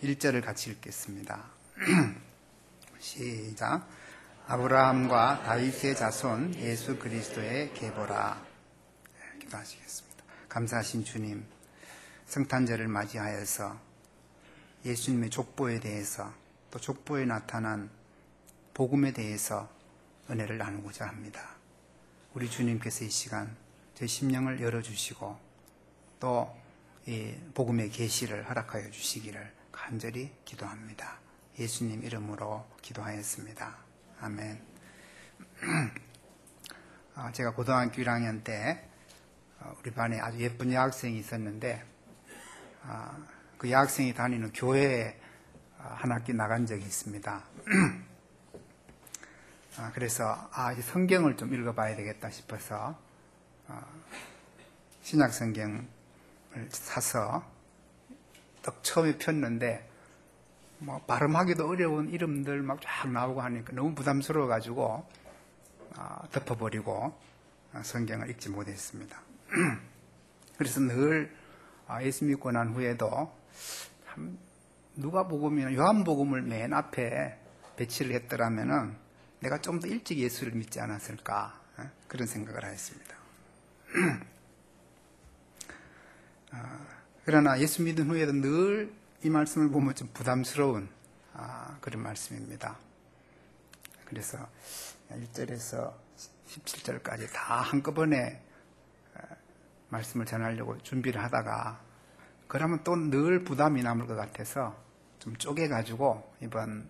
1절을 같이 읽겠습니다. 시작. 아브라함과 다윗의 자손 예수 그리스도의 계보라. 기도하시겠습니다. 감사하신 주님, 성탄절을 맞이하여서 예수님의 족보에 대해서 또 족보에 나타난 복음에 대해서 은혜를 나누고자 합니다. 우리 주님께서 이 시간 제 심령을 열어주시고 또 이 복음의 계시를 허락하여 주시기를 간절히 기도합니다. 예수님 이름으로 기도하였습니다. 아멘. 제가 고등학교 1학년 때 우리 반에 아주 예쁜 여학생이 있었는데 그 여학생이 다니는 교회에 한 학기 나간 적이 있습니다. 그래서 이제 성경을 좀 읽어봐야 되겠다 싶어서 신약 성경을 사서 딱 처음에 폈는데 뭐 발음하기도 어려운 이름들 막 쫙 나오고 하니까 너무 부담스러워가지고 덮어버리고 성경을 읽지 못했습니다. 그래서 늘 예수 믿고 난 후에도 참 누가복음이나 요한복음을 맨 앞에 배치를 했더라면은 내가 좀 더 일찍 예수를 믿지 않았을까 그런 생각을 하였습니다. 그러나 예수 믿은 후에도 늘 이 말씀을 보면 좀 부담스러운 그런 말씀입니다. 그래서 1절에서 17절까지 다 한꺼번에 말씀을 전하려고 준비를 하다가 그러면 또 늘 부담이 남을 것 같아서 좀 쪼개가지고 이번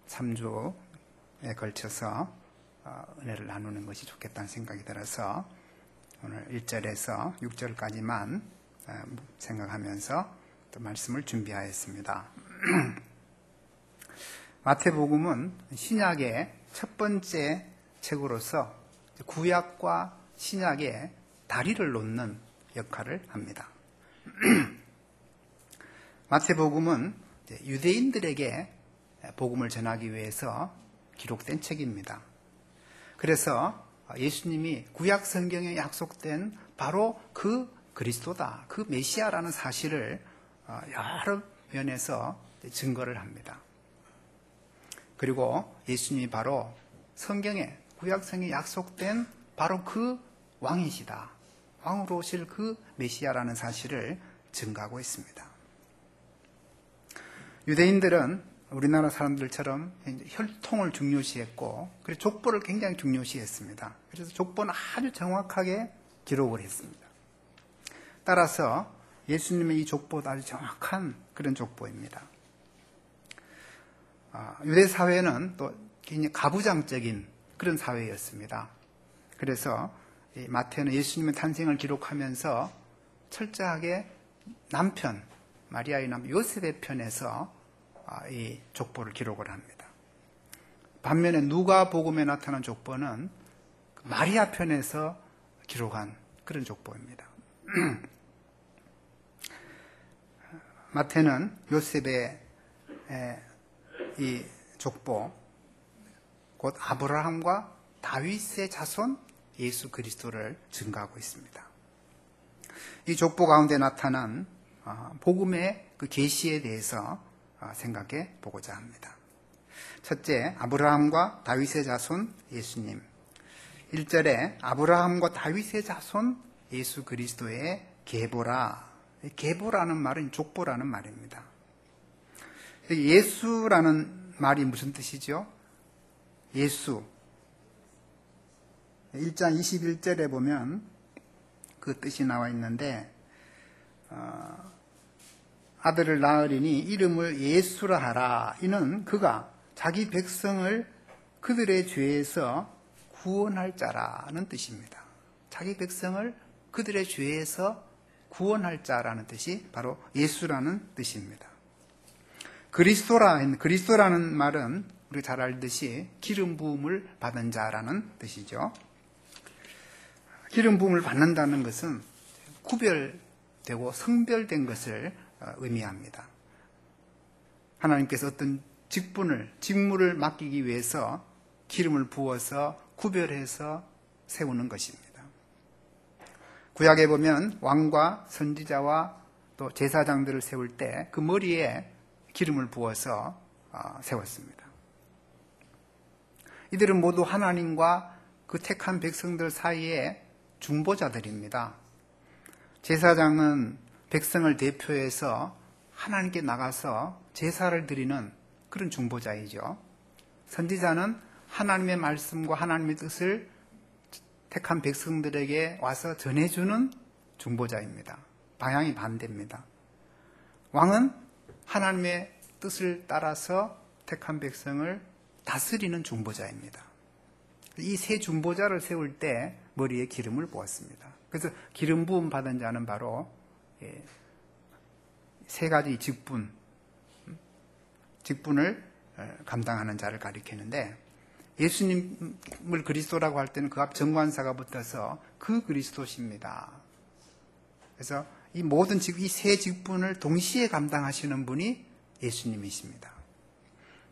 3주에 걸쳐서 은혜를 나누는 것이 좋겠다는 생각이 들어서 오늘 1절에서 6절까지만 생각하면서 또 말씀을 준비하였습니다. 마태복음은 신약의 첫 번째 책으로서 구약과 신약의 다리를 놓는 역할을 합니다. 마태복음은 유대인들에게 복음을 전하기 위해서 기록된 책입니다. 그래서 예수님이 구약 성경에 약속된 바로 그 그리스도다, 그 메시아라는 사실을 여러 면에서 증거를 합니다. 그리고 예수님이 바로 성경에 구약성에 약속된 바로 그 왕이시다, 왕으로 오실 그 메시아라는 사실을 증거하고 있습니다. 유대인들은 우리나라 사람들처럼 혈통을 중요시했고 그리고 족보를 굉장히 중요시했습니다. 그래서 족보는 아주 정확하게 기록을 했습니다. 따라서 예수님의 이 족보도 아주 정확한 그런 족보입니다. 유대 사회는 또 굉장히 가부장적인 그런 사회였습니다. 그래서 마태는 예수님의 탄생을 기록하면서 철저하게 남편, 마리아의 남편 요셉의 편에서 이 족보를 기록을 합니다. 반면에 누가복음에 나타난 족보는 마리아 편에서 기록한 그런 족보입니다. 마태는 요셉의 이 족보, 곧 아브라함과 다윗의 자손 예수 그리스도를 증거하고 있습니다. 이 족보 가운데 나타난 복음의 그 계시에 대해서 생각해 보고자 합니다. 첫째, 아브라함과 다윗의 자손 예수님. 1절에 아브라함과 다윗의 자손 예수 그리스도의 계보라. 계보라는 말은 족보라는 말입니다. 예수라는 말이 무슨 뜻이죠? 예수. 1장 21절에 보면 그 뜻이 나와 있는데 아들을 낳으리니 이름을 예수라 하라. 이는 그가 자기 백성을 그들의 죄에서 구원할 자라는 뜻입니다. 자기 백성을 그들의 죄에서 구원할 자라는 뜻이 바로 예수라는 뜻입니다. 그리스도라는 말은 우리가 잘 알듯이 기름 부음을 받은 자라는 뜻이죠. 기름 부음을 받는다는 것은 구별되고 성별된 것을 의미합니다. 하나님께서 어떤 직무를 맡기기 위해서 기름을 부어서 구별해서 세우는 것입니다. 구약에 보면 왕과 선지자와 또 제사장들을 세울 때 그 머리에 기름을 부어서 세웠습니다. 이들은 모두 하나님과 그 택한 백성들 사이에 중보자들입니다. 제사장은 백성을 대표해서 하나님께 나가서 제사를 드리는 그런 중보자이죠. 선지자는 하나님의 말씀과 하나님의 뜻을 택한 백성들에게 와서 전해주는 중보자입니다. 방향이 반대입니다. 왕은 하나님의 뜻을 따라서 택한 백성을 다스리는 중보자입니다. 이 세 중보자를 세울 때 머리에 기름을 부었습니다. 그래서 기름 부음 받은 자는 바로 세 가지 직분을 감당하는 자를 가리키는데, 예수님을 그리스도라고 할 때는 그 앞 정관사가 붙어서 그 그리스도십니다. 그래서 이 모든 이 세 직분을 동시에 감당하시는 분이 예수님이십니다.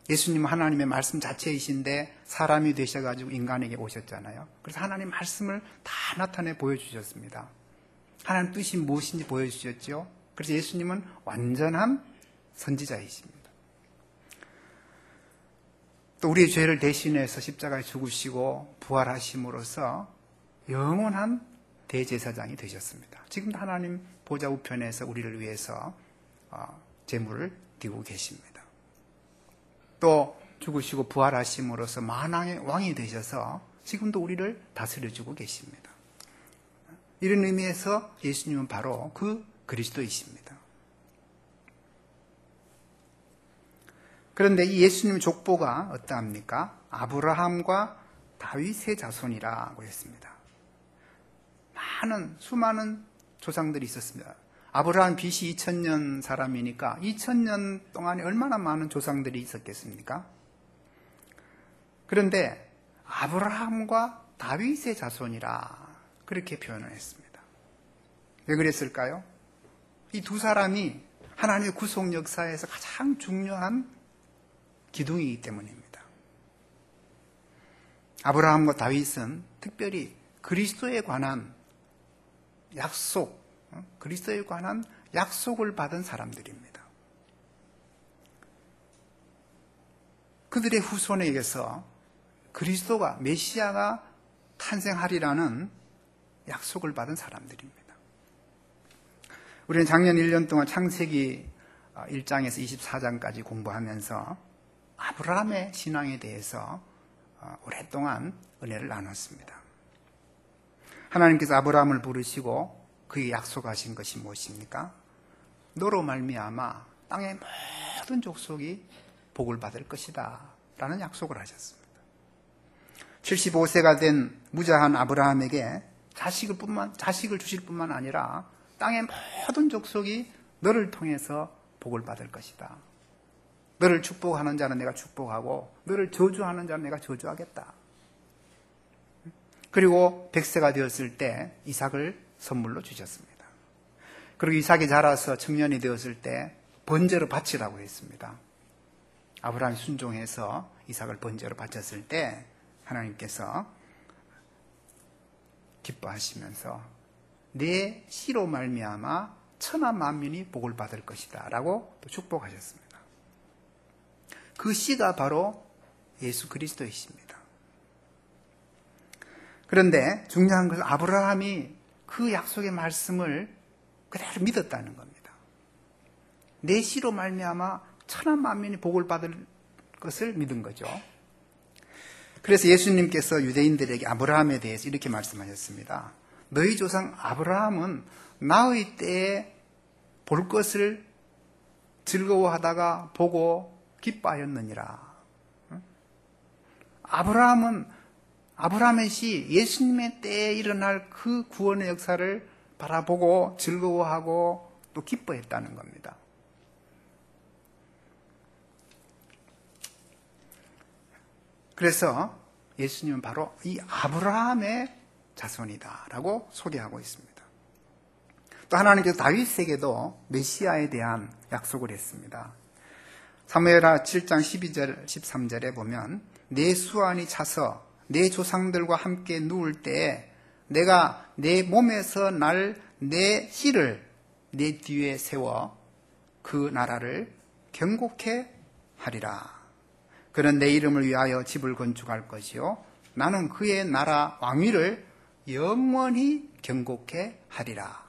예수님은 하나님의 말씀 자체이신데 사람이 되셔가지고 인간에게 오셨잖아요. 그래서 하나님 말씀을 다 나타내 보여주셨습니다. 하나님 뜻이 무엇인지 보여주셨죠. 그래서 예수님은 완전한 선지자이십니다. 또 우리의 죄를 대신해서 십자가에 죽으시고 부활하심으로써 영원한 대제사장이 되셨습니다. 지금도 하나님 보좌 우편에서 우리를 위해서 제물을 드리고 계십니다. 또 죽으시고 부활하심으로써 만왕의 왕이 되셔서 지금도 우리를 다스려주고 계십니다. 이런 의미에서 예수님은 바로 그 그리스도이십니다. 그런데 이 예수님 족보가 어떠합니까? 아브라함과 다윗의 자손이라고 했습니다. 수많은 조상들이 있었습니다. 아브라함 BC 2000년 사람이니까 2000년 동안에 얼마나 많은 조상들이 있었겠습니까? 그런데 아브라함과 다윗의 자손이라 그렇게 표현을 했습니다. 왜 그랬을까요? 이 두 사람이 하나님의 구속 역사에서 가장 중요한 기둥이기 때문입니다. 아브라함과 다윗은 특별히 그리스도에 관한 그리스도에 관한 약속을 받은 사람들입니다. 그들의 후손에게서 그리스도가, 메시아가 탄생하리라는 약속을 받은 사람들입니다. 우리는 작년 1년 동안 창세기 1장에서 24장까지 공부하면서 아브라함의 신앙에 대해서 오랫동안 은혜를 나눴습니다. 하나님께서 아브라함을 부르시고 그에게 약속하신 것이 무엇입니까? 너로 말미암아 땅의 모든 족속이 복을 받을 것이다 라는 약속을 하셨습니다. 75세가 된 무자한 아브라함에게 자식을 주실 뿐만 아니라 땅의 모든 족속이 너를 통해서 복을 받을 것이다. 너를 축복하는 자는 내가 축복하고 너를 저주하는 자는 내가 저주하겠다. 그리고 100세가 되었을 때 이삭을 선물로 주셨습니다. 그리고 이삭이 자라서 청년이 되었을 때 번제로 바치라고 했습니다. 아브라함이 순종해서 이삭을 번제로 바쳤을 때 하나님께서 기뻐하시면서 내 씨로 말미암아 천하 만민이 복을 받을 것이다 라고 또 축복하셨습니다. 그 씨가 바로 예수 그리스도이십니다. 그런데 중요한 것은 아브라함이 그 약속의 말씀을 그대로 믿었다는 겁니다. 내 씨로 말미암아 천하 만민이 복을 받을 것을 믿은 거죠. 그래서 예수님께서 유대인들에게 아브라함에 대해서 이렇게 말씀하셨습니다. 너희 조상 아브라함은 나의 때에 볼 것을 즐거워하다가 보고 기뻐하였느니라. 아브라함의 시 예수님의 때에 일어날 그 구원의 역사를 바라보고 즐거워하고 또 기뻐했다는 겁니다. 그래서 예수님은 바로 이 아브라함의 자손이다라고 소개하고 있습니다. 또 하나님께서 다윗에게도 메시아에 대한 약속을 했습니다. 사무엘하 7장 12절 13절에 보면 내 수완이 차서 내 조상들과 함께 누울 때에 내가 내 몸에서 날 내 씨를 내 뒤에 세워 그 나라를 견고케 하리라. 그는 내 이름을 위하여 집을 건축할 것이요 나는 그의 나라 왕위를 영원히 견고케 하리라.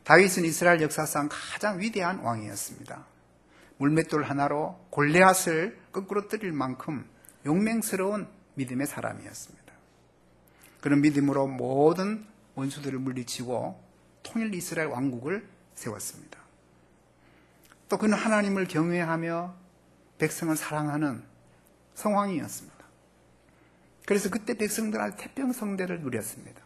다윗은 이스라엘 역사상 가장 위대한 왕이었습니다. 물맷돌 하나로 골리앗을 거꾸로 때릴 만큼 용맹스러운 믿음의 사람이었습니다. 그런 믿음으로 모든 원수들을 물리치고 통일 이스라엘 왕국을 세웠습니다. 또 그는 하나님을 경외하며 백성을 사랑하는 성왕이었습니다. 그래서 그때 백성들한테 태평성대를 누렸습니다.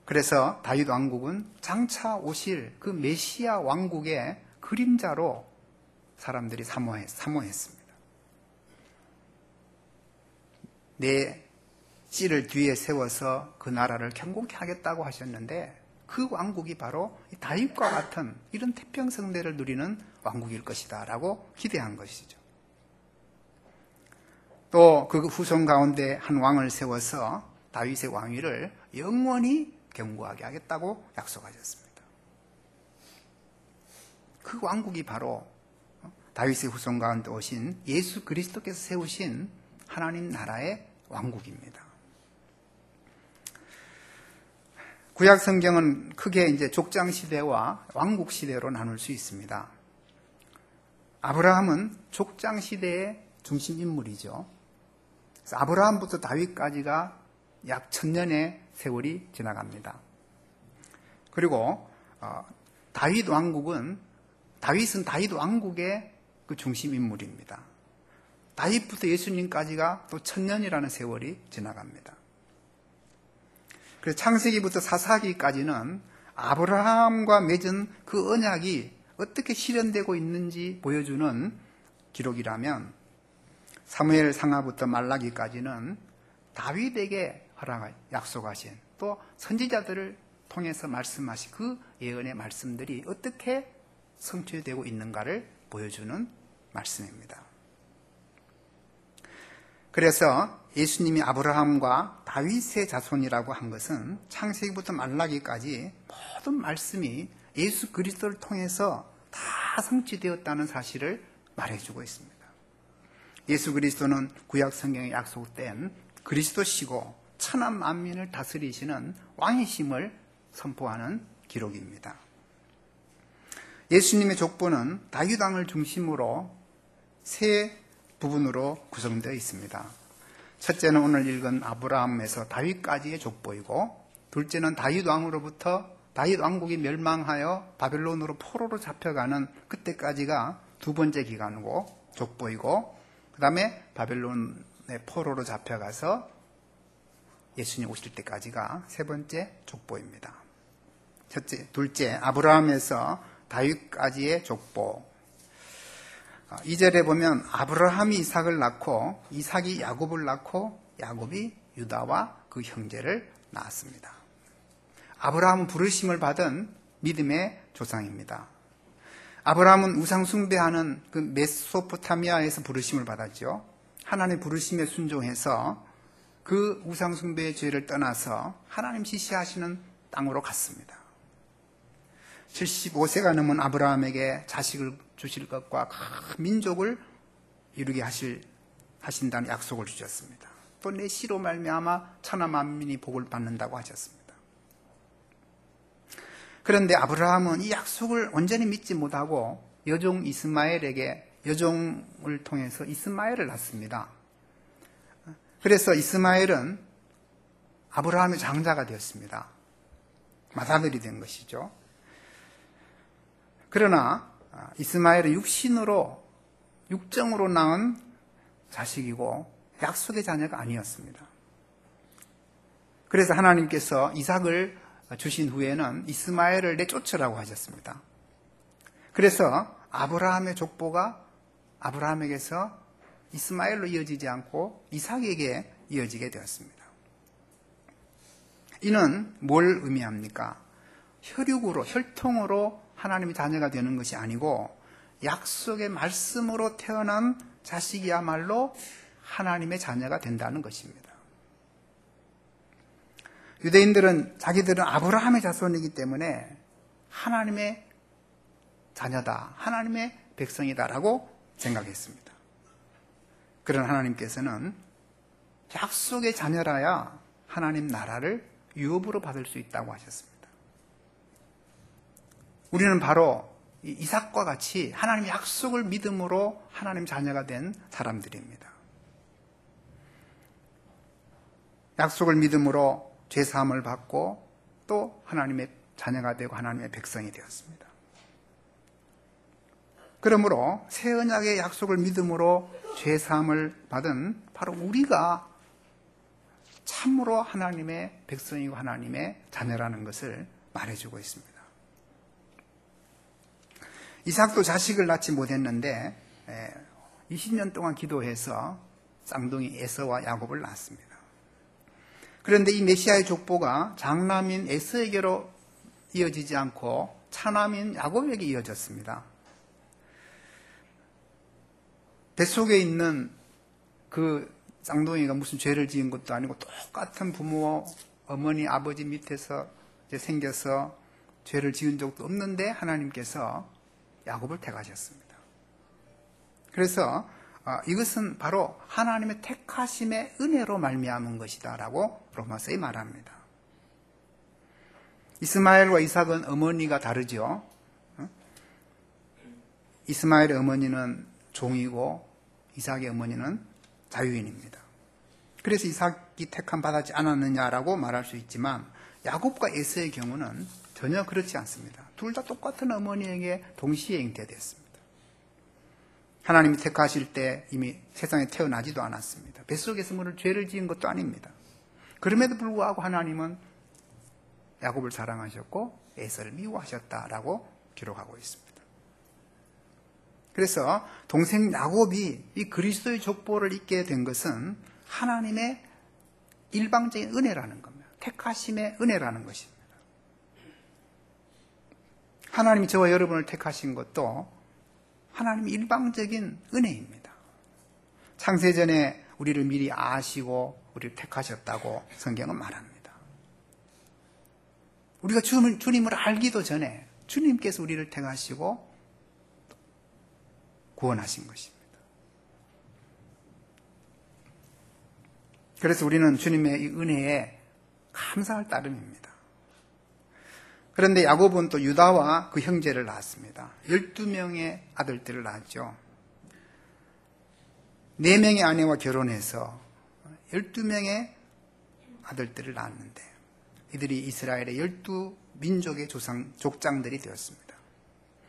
그래서 다윗 왕국은 장차 오실 그 메시아 왕국의 그림자로 사람들이 사모했습니다. 내 씨를 뒤에 세워서 그 나라를 견고케 하겠다고 하셨는데 그 왕국이 바로 다윗과 같은 이런 태평성대를 누리는 왕국일 것이다 라고 기대한 것이죠. 또 그 후손 가운데 한 왕을 세워서 다윗의 왕위를 영원히 견고하게 하겠다고 약속하셨습니다. 그 왕국이 바로 다윗의 후손 가운데 오신 예수 그리스도께서 세우신 하나님 나라의 왕국입니다. 구약 성경은 크게 이제 족장 시대와 왕국 시대로 나눌 수 있습니다. 아브라함은 족장 시대의 중심 인물이죠. 그래서 아브라함부터 다윗까지가 약 1000년의 세월이 지나갑니다. 그리고 다윗은 다윗 왕국의 그 중심 인물입니다. 다윗부터 예수님까지가 또 1000년이라는 세월이 지나갑니다. 그래서 창세기부터 사사기까지는 아브라함과 맺은 그 언약이 어떻게 실현되고 있는지 보여주는 기록이라면 사무엘 상하부터 말라기까지는 다윗에게 약속하신 또 선지자들을 통해서 말씀하신 그 예언의 말씀들이 어떻게 성취되고 있는가를 보여주는 말씀입니다. 그래서 예수님이 아브라함과 다윗의 자손이라고 한 것은 창세기부터 말라기까지 모든 말씀이 예수 그리스도를 통해서 다 성취되었다는 사실을 말해주고 있습니다. 예수 그리스도는 구약 성경에 약속된 그리스도시고 천한 만민을 다스리시는 왕이심을 선포하는 기록입니다. 예수님의 족보는 다윗 왕을 중심으로 세 부분으로 구성되어 있습니다. 첫째는 오늘 읽은 아브라함에서 다윗까지의 족보이고, 둘째는 다윗 왕으로부터 다윗 왕국이 멸망하여 바벨론으로 포로로 잡혀가는 그때까지가 두 번째 기간이고 족보이고, 그 다음에 바벨론의 포로로 잡혀가서 예수님 오실 때까지가 세 번째 족보입니다. 둘째, 아브라함에서 다윗까지의 족보. 2절에 보면 아브라함이 이삭을 낳고 이삭이 야곱을 낳고 야곱이 유다와 그 형제를 낳았습니다. 아브라함은 부르심을 받은 믿음의 조상입니다. 아브라함은 우상 숭배하는 그 메소포타미아에서 부르심을 받았죠. 하나님의 부르심에 순종해서 그 우상 숭배의 죄를 떠나서 하나님 지시하시는 땅으로 갔습니다. 75세가 넘은 아브라함에게 자식을 주실 것과 큰 민족을 이루게 하신다는 약속을 주셨습니다. 또 내 씨로 말미암아 천하 만민이 복을 받는다고 하셨습니다. 그런데 아브라함은 이 약속을 온전히 믿지 못하고 여종 이스마엘에게 여종을 통해서 이스마엘을 낳습니다. 그래서 이스마엘은 아브라함의 장자가 되었습니다. 맏아들이 된 것이죠. 그러나 이스마엘은 육정으로 낳은 자식이고 약속의 자녀가 아니었습니다. 그래서 하나님께서 이삭을 주신 후에는 이스마엘을 내쫓으라고 하셨습니다. 그래서 아브라함의 족보가 아브라함에게서 이스마엘로 이어지지 않고 이삭에게 이어지게 되었습니다. 이는 뭘 의미합니까? 혈통으로 하나님의 자녀가 되는 것이 아니고 약속의 말씀으로 태어난 자식이야말로 하나님의 자녀가 된다는 것입니다. 유대인들은 자기들은 아브라함의 자손이기 때문에 하나님의 자녀다, 하나님의 백성이다라고 생각했습니다. 그런 하나님께서는 약속의 자녀라야 하나님 나라를 유업으로 받을 수 있다고 하셨습니다. 우리는 바로 이삭과 같이 하나님의 약속을 믿음으로 하나님 자녀가 된 사람들입니다. 약속을 믿음으로 죄사함을 받고 또 하나님의 자녀가 되고 하나님의 백성이 되었습니다. 그러므로 새 언약의 약속을 믿음으로 죄사함을 받은 바로 우리가 참으로 하나님의 백성이고 하나님의 자녀라는 것을 말해주고 있습니다. 이삭도 자식을 낳지 못했는데 20년 동안 기도해서 쌍둥이 에서와 야곱을 낳았습니다. 그런데 이 메시아의 족보가 장남인 에서에게로 이어지지 않고 차남인 야곱에게 이어졌습니다. 뱃속에 있는 그 쌍둥이가 무슨 죄를 지은 것도 아니고 똑같은 부모, 어머니, 아버지 밑에서 이제 생겨서 죄를 지은 적도 없는데 하나님께서 야곱을 택하셨습니다. 그래서 이것은 바로 하나님의 택하심의 은혜로 말미암은 것이다라고 로마서에 말합니다. 이스마엘과 이삭은 어머니가 다르죠. 이스마엘의 어머니는 종이고 이삭의 어머니는 자유인입니다. 그래서 이삭이 택함 받지 않았느냐라고 말할 수 있지만 야곱과 에서의 경우는 전혀 그렇지 않습니다. 둘 다 똑같은 어머니에게 동시에 잉태됐습니다. 하나님이 택하실 때 이미 세상에 태어나지도 않았습니다. 뱃속에서 죄를 지은 것도 아닙니다. 그럼에도 불구하고 하나님은 야곱을 사랑하셨고 에서를 미워하셨다라고 기록하고 있습니다. 그래서 동생 야곱이 이 그리스도의 족보를 잇게 된 것은 하나님의 일방적인 은혜라는 겁니다. 택하심의 은혜라는 것입니다. 하나님이 저와 여러분을 택하신 것도 하나님의 일방적인 은혜입니다. 창세전에 우리를 미리 아시고 우리를 택하셨다고 성경은 말합니다. 우리가 주님을 알기도 전에 주님께서 우리를 택하시고 구원하신 것입니다. 그래서 우리는 주님의 이 은혜에 감사할 따름입니다. 그런데 야곱은 또 유다와 그 형제를 낳았습니다. 12명의 아들들을 낳았죠. 4명의 아내와 결혼해서 12명의 아들들을 낳았는데 이들이 이스라엘의 12민족의 족장들이 되었습니다.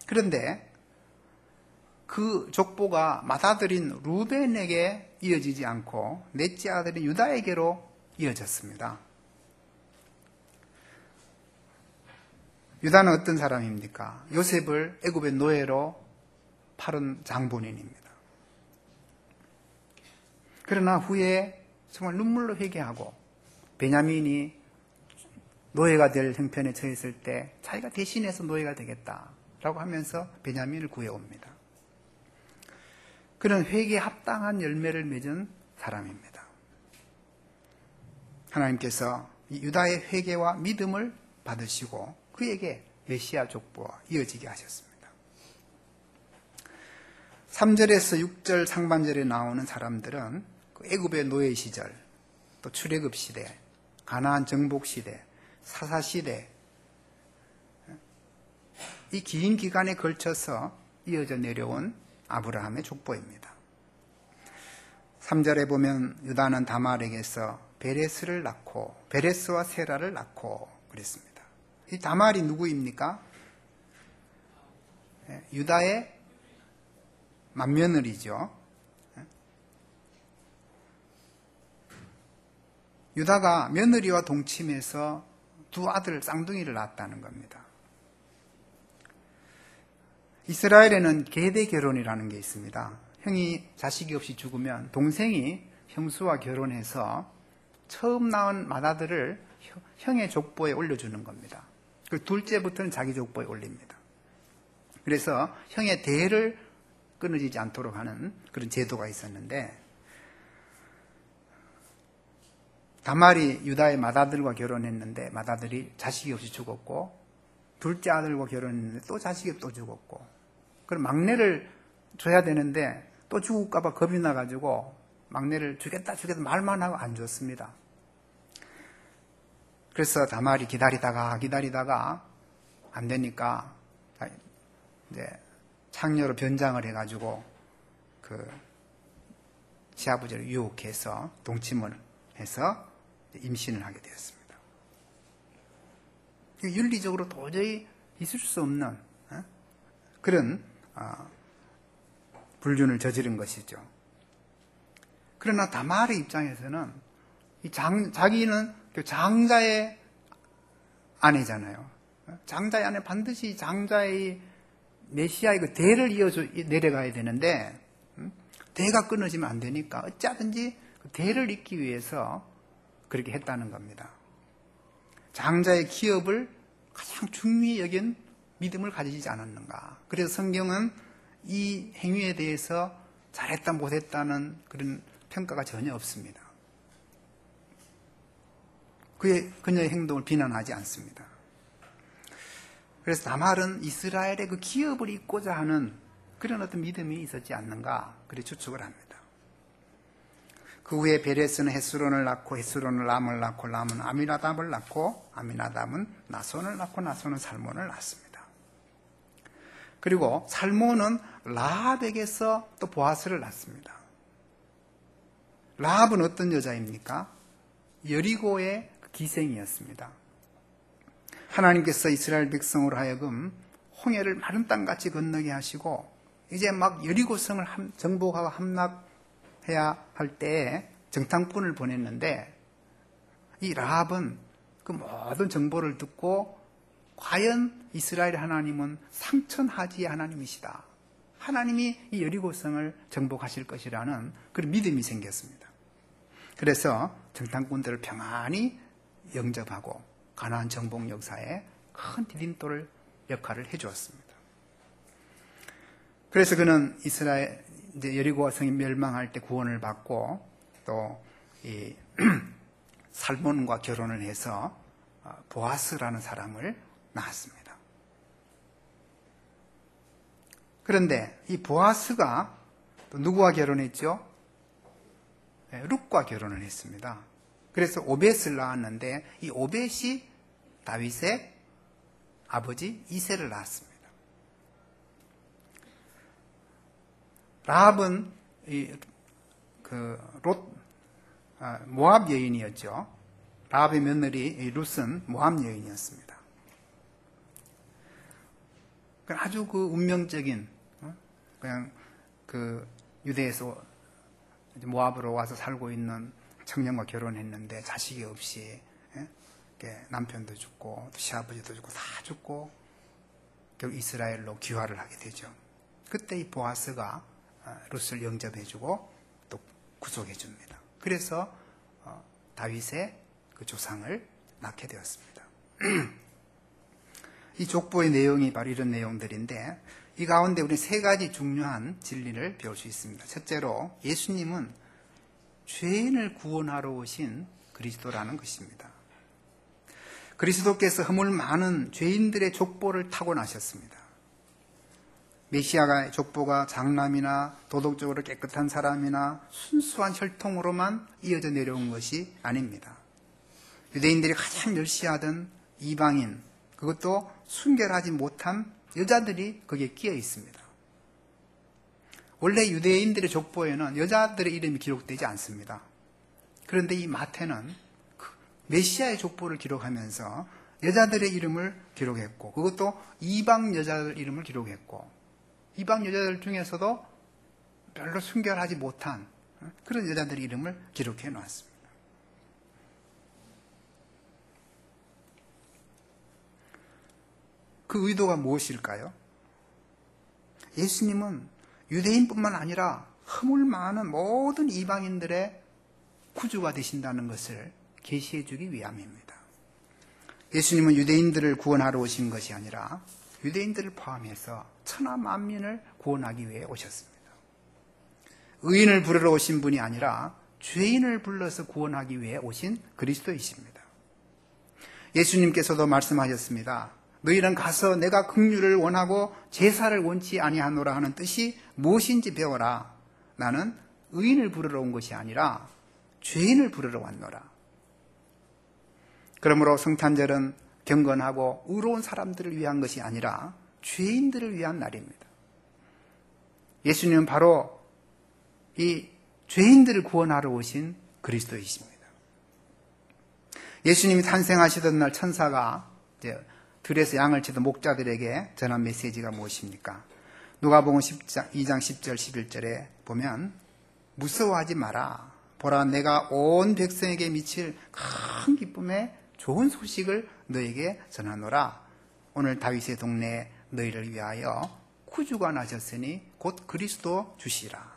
그런데 그 족보가 맏아들인 루벤에게 이어지지 않고 넷째 아들인 유다에게로 이어졌습니다. 유다는 어떤 사람입니까? 요셉을 애굽의 노예로 팔은 장본인입니다. 그러나 후에 정말 눈물로 회개하고 베냐민이 노예가 될 형편에 처했을 때 자기가 대신해서 노예가 되겠다라고 하면서 베냐민을 구해옵니다. 그는 회개에 합당한 열매를 맺은 사람입니다. 하나님께서 유다의 회개와 믿음을 받으시고 그에게 메시아 족보와 이어지게 하셨습니다. 3절에서 6절 상반절에 나오는 사람들은 애굽의 노예 시절, 또 출애굽 시대, 가나안 정복 시대, 사사 시대, 이 긴 기간에 걸쳐서 이어져 내려온 아브라함의 족보입니다. 3절에 보면 유다는 다말에게서 베레스를 낳고 베레스와 세라를 낳고 그랬습니다. 이 다말이 누구입니까? 유다의 맏며느리죠. 유다가 며느리와 동침해서 두 아들 쌍둥이를 낳았다는 겁니다. 이스라엘에는 계대 결혼이라는 게 있습니다. 형이 자식이 없이 죽으면 동생이 형수와 결혼해서 처음 낳은 맏아들을 형의 족보에 올려주는 겁니다. 그 둘째부터는 자기 족보에 올립니다. 그래서 형의 대를 끊어지지 않도록 하는 그런 제도가 있었는데 다말이 유다의 맏아들과 결혼했는데 맏아들이 자식이 없이 죽었고, 둘째 아들과 결혼했는데 또 자식이 또 죽었고, 그럼 막내를 줘야 되는데 또 죽을까봐 겁이 나가지고 막내를 주겠다 말만 하고 안 줬습니다. 그래서 다말이 기다리다가 안 되니까 이제 창녀로 변장을 해가지고 그 시아버지를 유혹해서 동침을 해서 임신을 하게 되었습니다. 윤리적으로 도저히 있을 수 없는 그런 불륜을 저지른 것이죠. 그러나 다말의 입장에서는 자기는 장자의 아내잖아요. 장자의 아내 반드시 장자의 메시아의 그 대를 이어서 내려가야 되는데 대가 끊어지면 안 되니까 어찌하든지 그 대를 잇기 위해서 그렇게 했다는 겁니다. 장자의 기업을 가장 중요히 여긴 믿음을 가지지 않았는가. 그래서 성경은 이 행위에 대해서 잘했다 못했다는 그런 평가가 전혀 없습니다. 그녀의 행동을 비난하지 않습니다. 그래서 다말은 이스라엘의 그 기업을 잇고자 하는 그런 어떤 믿음이 있었지 않는가, 그렇게 추측을 합니다. 그 후에 베레스는 헤스론을 낳고 헤스론은 람을 낳고 람은 아미나답을 낳고 아미나답은 나손을 낳고 나손은 살몬을 낳습니다. 그리고 살몬은 라합에게서 또 보아스를 낳습니다. 라합은 어떤 여자입니까? 여리고의 기생이었습니다. 하나님께서 이스라엘 백성으로 하여금 홍해를 마른 땅같이 건너게 하시고 이제 막 여리고성을 정복하고 함락해야 할 때에 정탐꾼을 보냈는데 이 라합은 그 모든 정보를 듣고 과연 이스라엘 하나님은 상천하지의 하나님이시다. 하나님이 이 여리고성을 정복하실 것이라는 그런 믿음이 생겼습니다. 그래서 정탐꾼들을 평안히 영접하고 가나안 정복 역사에 큰 디딤돌 역할을 해주었습니다. 그래서 그는 이스라엘 이제 여리고 성이 멸망할 때 구원을 받고 또 이 살몬과 결혼을 해서 보아스라는 사람을 낳았습니다. 그런데 이 보아스가 또 누구와 결혼했죠? 룻과 결혼을 했습니다. 그래서 오벳을 낳았는데 이 오벳이 다윗의 아버지 이새를 낳았습니다. 라합은 모압 여인이었죠. 라합의 며느리 룻은 모압 여인이었습니다. 아주 그 운명적인 그냥 그 유대에서 모압으로 와서 살고 있는 청년과 결혼했는데 자식이 없이 남편도 죽고 시아버지도 죽고 다 죽고 결국 이스라엘로 귀화를 하게 되죠. 그때 이 보아스가 룻을 영접해주고 또 구속해줍니다. 그래서 다윗의 그 조상을 낳게 되었습니다. 이 족보의 내용이 바로 이런 내용들인데 이 가운데 우리 세 가지 중요한 진리를 배울 수 있습니다. 첫째로 예수님은 죄인을 구원하러 오신 그리스도라는 것입니다. 그리스도께서 허물 많은 죄인들의 족보를 타고나셨습니다. 메시아의 족보가 장남이나 도덕적으로 깨끗한 사람이나 순수한 혈통으로만 이어져 내려온 것이 아닙니다. 유대인들이 가장 멸시하던 이방인, 그것도 순결하지 못한 여자들이 거기에 끼어 있습니다. 원래 유대인들의 족보에는 여자들의 이름이 기록되지 않습니다. 그런데 이 마태는 메시아의 족보를 기록하면서 여자들의 이름을 기록했고 그것도 이방 여자들 이름을 기록했고 이방 여자들 중에서도 별로 순결하지 못한 그런 여자들의 이름을 기록해 놨습니다. 그 의도가 무엇일까요? 예수님은 유대인뿐만 아니라 허물 많은 모든 이방인들의 구주가 되신다는 것을 계시해 주기 위함입니다. 예수님은 유대인들을 구원하러 오신 것이 아니라 유대인들을 포함해서 천하 만민을 구원하기 위해 오셨습니다. 의인을 부르러 오신 분이 아니라 죄인을 불러서 구원하기 위해 오신 그리스도이십니다. 예수님께서도 말씀하셨습니다. 너희는 가서 내가 긍휼을 원하고 제사를 원치 아니하노라 하는 뜻이 무엇인지 배워라. 나는 의인을 부르러 온 것이 아니라 죄인을 부르러 왔노라. 그러므로 성탄절은 경건하고 의로운 사람들을 위한 것이 아니라 죄인들을 위한 날입니다. 예수님은 바로 이 죄인들을 구원하러 오신 그리스도이십니다. 예수님이 탄생하시던 날 천사가 들에서 양을 치던 목자들에게 전한 메시지가 무엇입니까? 누가복음 2장 10절 11절에 보면 무서워하지 마라. 보라 내가 온 백성에게 미칠 큰 기쁨의 좋은 소식을 너에게 전하노라. 오늘 다윗의 동네에 너희를 위하여 구주가 나셨으니 곧 그리스도 주시라.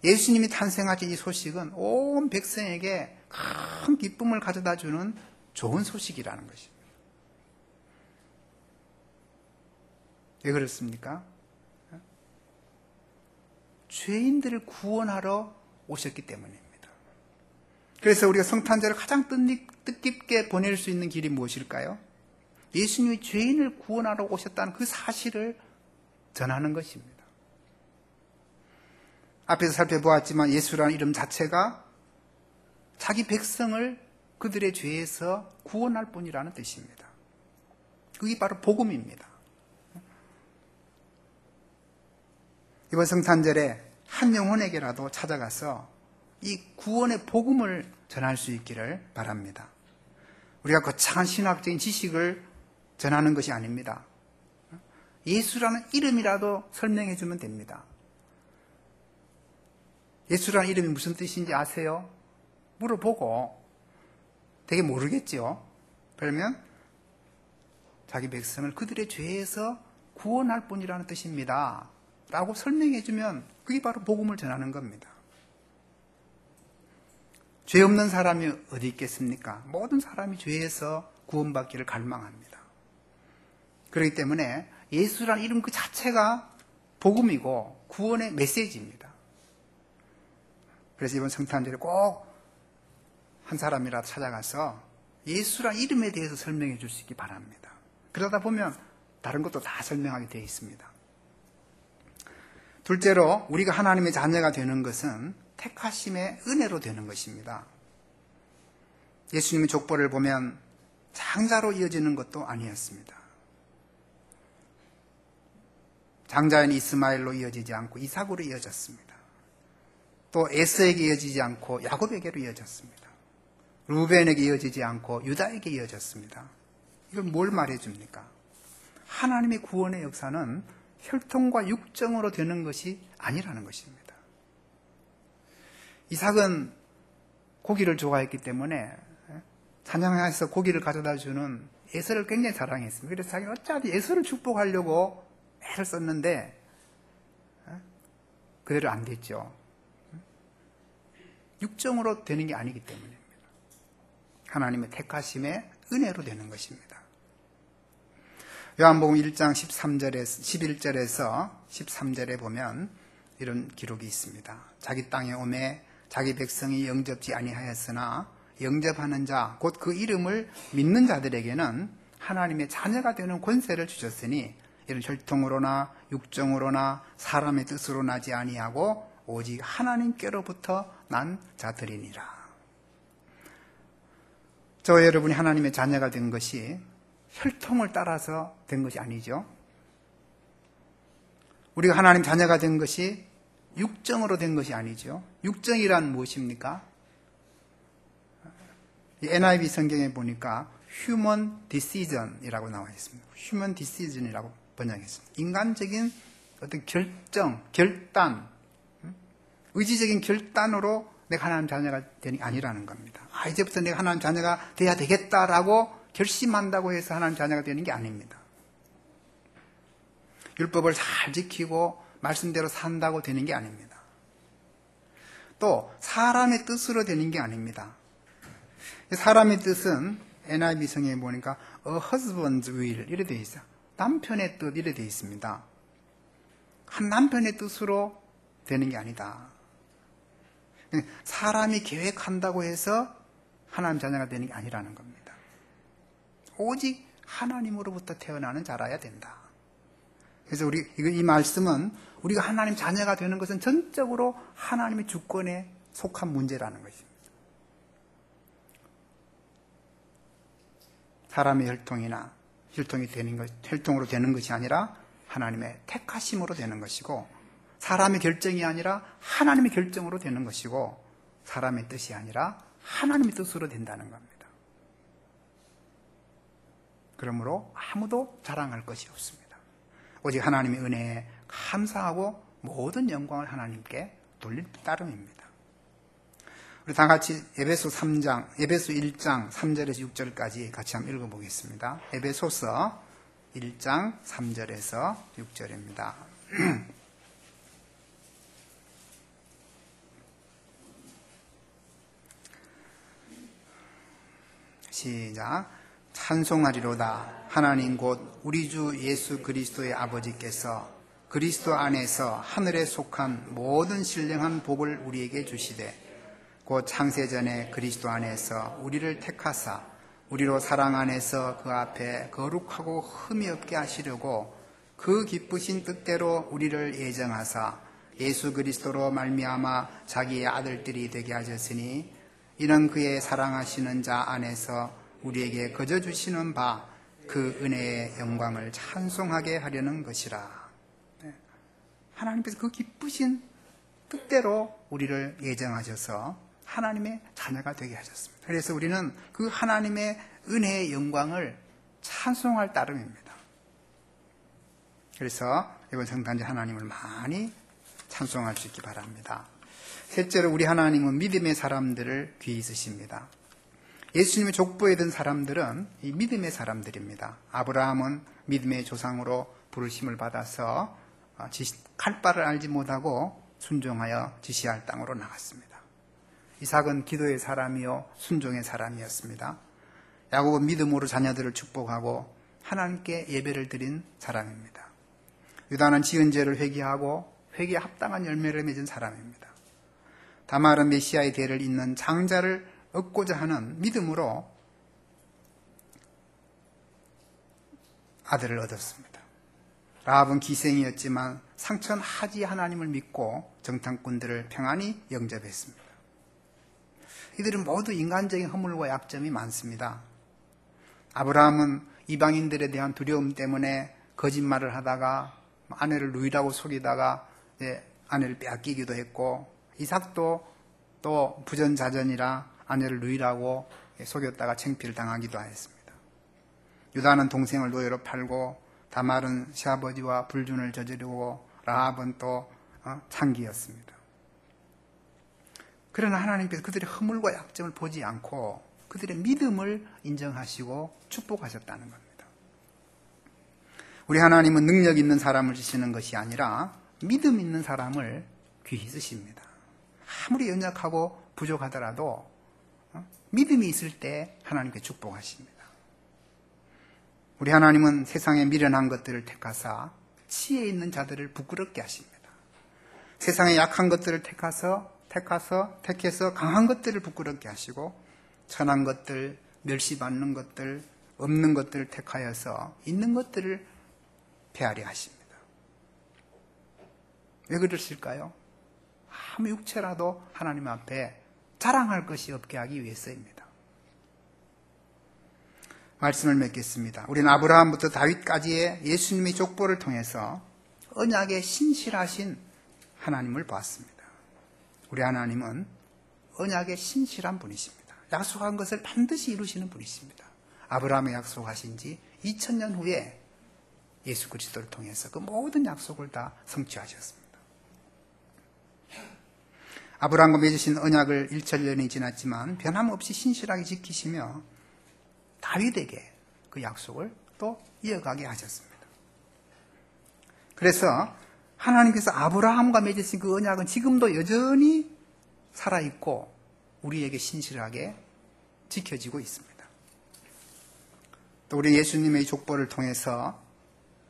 예수님이 탄생하신 이 소식은 온 백성에게 큰 기쁨을 가져다 주는 좋은 소식이라는 것입니다. 왜 그렇습니까? 죄인들을 구원하러 오셨기 때문입니다. 그래서 우리가 성탄절을 가장 뜻깊게 보낼 수 있는 길이 무엇일까요? 예수님이 죄인을 구원하러 오셨다는 그 사실을 전하는 것입니다. 앞에서 살펴보았지만 예수라는 이름 자체가 자기 백성을 그들의 죄에서 구원할 뿐이라는 뜻입니다. 그게 바로 복음입니다. 이번 성탄절에 한 영혼에게라도 찾아가서 이 구원의 복음을 전할 수 있기를 바랍니다. 우리가 거창한 신학적인 지식을 전하는 것이 아닙니다. 예수라는 이름이라도 설명해 주면 됩니다. 예수라는 이름이 무슨 뜻인지 아세요? 물어보고 되게 모르겠죠. 그러면 자기 백성을 그들의 죄에서 구원할 뿐이라는 뜻입니다 라고 설명해 주면 그게 바로 복음을 전하는 겁니다. 죄 없는 사람이 어디 있겠습니까? 모든 사람이 죄에서 구원받기를 갈망합니다. 그렇기 때문에 예수라는 이름 그 자체가 복음이고 구원의 메시지입니다. 그래서 이번 성탄절에 꼭 한 사람이라도 찾아가서 예수라는 이름에 대해서 설명해 줄 수 있기 바랍니다. 그러다 보면 다른 것도 다 설명하게 되어 있습니다. 둘째로 우리가 하나님의 자녀가 되는 것은 택하심의 은혜로 되는 것입니다. 예수님의 족보를 보면 장자로 이어지는 것도 아니었습니다. 장자인 이스마엘로 이어지지 않고 이삭으로 이어졌습니다. 또 에서에게 이어지지 않고 야곱에게로 이어졌습니다. 루벤에게 이어지지 않고 유다에게 이어졌습니다. 이건 뭘 말해줍니까? 하나님의 구원의 역사는 혈통과 육정으로 되는 것이 아니라는 것입니다. 이삭은 고기를 좋아했기 때문에 사냥해서 고기를 가져다 주는 에서를 굉장히 사랑했습니다. 그래서 자기는 어차피 에서를 축복하려고 애를 썼는데 그대로 안 됐죠. 육정으로 되는 게 아니기 때문입니다. 하나님의 택하심의 은혜로 되는 것입니다. 요한복음 1장 11절에서 13절에 보면 이런 기록이 있습니다. 자기 땅에 오매 자기 백성이 영접지 아니하였으나 영접하는 자 곧 그 이름을 믿는 자들에게는 하나님의 자녀가 되는 권세를 주셨으니 이런 혈통으로나 육정으로나 사람의 뜻으로 나지 아니하고 오직 하나님께로부터 난 자들이니라. 저와 여러분이 하나님의 자녀가 된 것이 혈통을 따라서 된 것이 아니죠. 우리가 하나님 자녀가 된 것이 육정으로 된 것이 아니죠. 육정이란 무엇입니까? NIV 성경에 보니까 human decision이라고 나와 있습니다. human decision이라고 번역했습니다. 인간적인 어떤 결단, 의지적인 결단으로 내가 하나님 자녀가 되는 게 아니라는 겁니다. 이제부터 내가 하나님 자녀가 돼야 되겠다라고 결심한다고 해서 하나님 자녀가 되는 게 아닙니다. 율법을 잘 지키고 말씀대로 산다고 되는 게 아닙니다. 또 사람의 뜻으로 되는 게 아닙니다. 사람의 뜻은 NIV 성경에 보니까 a husband's will 이래 되어 있어요. 남편의 뜻 이래 되어 있습니다. 한 남편의 뜻으로 되는 게 아니다. 사람이 계획한다고 해서 하나님 자녀가 되는 게 아니라는 겁니다. 오직 하나님으로부터 태어나는 자라야 된다. 그래서 이 말씀은 우리가 하나님 자녀가 되는 것은 전적으로 하나님의 주권에 속한 문제라는 것입니다. 사람의 혈통으로 되는 것이 아니라 하나님의 택하심으로 되는 것이고, 사람의 결정이 아니라 하나님의 결정으로 되는 것이고, 사람의 뜻이 아니라 하나님의 뜻으로 된다는 겁니다. 그러므로 아무도 자랑할 것이 없습니다. 오직 하나님의 은혜에 감사하고 모든 영광을 하나님께 돌릴 따름입니다. 우리 다 같이 에베소 1장 3절에서 6절까지 같이 한번 읽어보겠습니다. 에베소서 1장 3절에서 6절입니다. 시작. 찬송하리로다. 하나님 곧 우리 주 예수 그리스도의 아버지께서 그리스도 안에서 하늘에 속한 모든 신령한 복을 우리에게 주시되, 곧 창세전에 그리스도 안에서 우리를 택하사 우리로 사랑 안에서 그 앞에 거룩하고 흠이 없게 하시려고 그 기쁘신 뜻대로 우리를 예정하사 예수 그리스도로 말미암아 자기의 아들들이 되게 하셨으니, 이는 그의 사랑하시는 자 안에서 우리에게 거저 주시는 바 그 은혜의 영광을 찬송하게 하려는 것이라. 하나님께서 그 기쁘신 뜻대로 우리를 예정하셔서 하나님의 자녀가 되게 하셨습니다. 그래서 우리는 그 하나님의 은혜의 영광을 찬송할 따름입니다. 그래서 이번 성탄절 하나님을 많이 찬송할 수 있기 바랍니다. 셋째로, 우리 하나님은 믿음의 사람들을 귀히 쓰십니다. 예수님의 족보에 든 사람들은 이 믿음의 사람들입니다. 아브라함은 믿음의 조상으로 부르심을 받아서 갈 바를 알지 못하고 순종하여 지시할 땅으로 나갔습니다. 이삭은 기도의 사람이요 순종의 사람이었습니다. 야곱은 믿음으로 자녀들을 축복하고 하나님께 예배를 드린 사람입니다. 유다는 지은 죄를 회개하고 회개에 합당한 열매를 맺은 사람입니다. 다말은 메시아의 대를 잇는 장자를 얻고자 하는 믿음으로 아들을 얻었습니다. 라합은 기생이었지만 상천하지 하나님을 믿고 정탐꾼들을 평안히 영접했습니다. 이들은 모두 인간적인 허물과 약점이 많습니다. 아브라함은 이방인들에 대한 두려움 때문에 거짓말을 하다가 아내를 누이라고 속이다가 아내를 빼앗기기도 했고, 이삭도 또 부전자전이라 아내를 누이라고 속였다가 창피를 당하기도 하였습니다. 유다는 동생을 노예로 팔고, 다말은 시아버지와 불륜을 저지르고, 라합은 또 창기였습니다. 그러나 하나님께서 그들의 허물과 약점을 보지 않고 그들의 믿음을 인정하시고 축복하셨다는 겁니다. 우리 하나님은 능력 있는 사람을 주시는 것이 아니라 믿음 있는 사람을 귀히 쓰십니다. 아무리 연약하고 부족하더라도 믿음이 있을 때 하나님께 축복하십니다. 우리 하나님은 세상에 미련한 것들을 택하사 치에 있는 자들을 부끄럽게 하십니다. 세상에 약한 것들을 택해서 강한 것들을 부끄럽게 하시고, 천한 것들, 멸시받는 것들, 없는 것들을 택하여서 있는 것들을 배하려 하십니다. 왜 그러실까요? 아무 육체라도 하나님 앞에 자랑할 것이 없게 하기 위해서입니다. 말씀을 맺겠습니다. 우리는 아브라함부터 다윗까지의 예수님의 족보를 통해서 언약에 신실하신 하나님을 보았습니다. 우리 하나님은 언약에 신실한 분이십니다. 약속한 것을 반드시 이루시는 분이십니다. 아브라함의 약속하신 지 2000년 후에 예수 그리스도를 통해서 그 모든 약속을 다 성취하셨습니다. 아브라함과 맺으신 언약을 1000년이 지났지만 변함없이 신실하게 지키시며 다윗에게 그 약속을 또 이어가게 하셨습니다. 그래서 하나님께서 아브라함과 맺으신 그 언약은 지금도 여전히 살아있고 우리에게 신실하게 지켜지고 있습니다. 또 우리 예수님의 족보를 통해서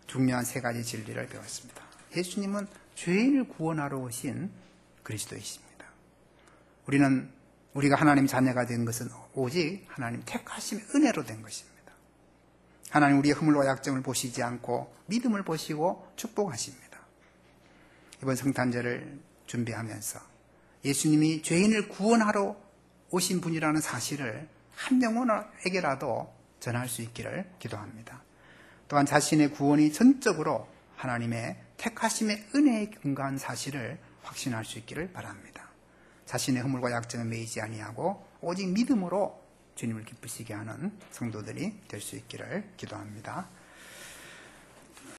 중요한 세 가지 진리를 배웠습니다. 예수님은 죄인을 구원하러 오신 그리스도이십니다. 우리가 하나님 자녀가 된 것은 오직 하나님 택하심의 은혜로 된 것입니다. 하나님 우리의 허물과 약점을 보시지 않고 믿음을 보시고 축복하십니다. 이번 성탄절을 준비하면서 예수님이 죄인을 구원하러 오신 분이라는 사실을 한 명에게라도 전할 수 있기를 기도합니다. 또한 자신의 구원이 전적으로 하나님의 택하심의 은혜에 근거한 사실을 확신할 수 있기를 바랍니다. 자신의 허물과 약점에 매이지 아니하고 오직 믿음으로 주님을 기쁘시게 하는 성도들이 될 수 있기를 기도합니다.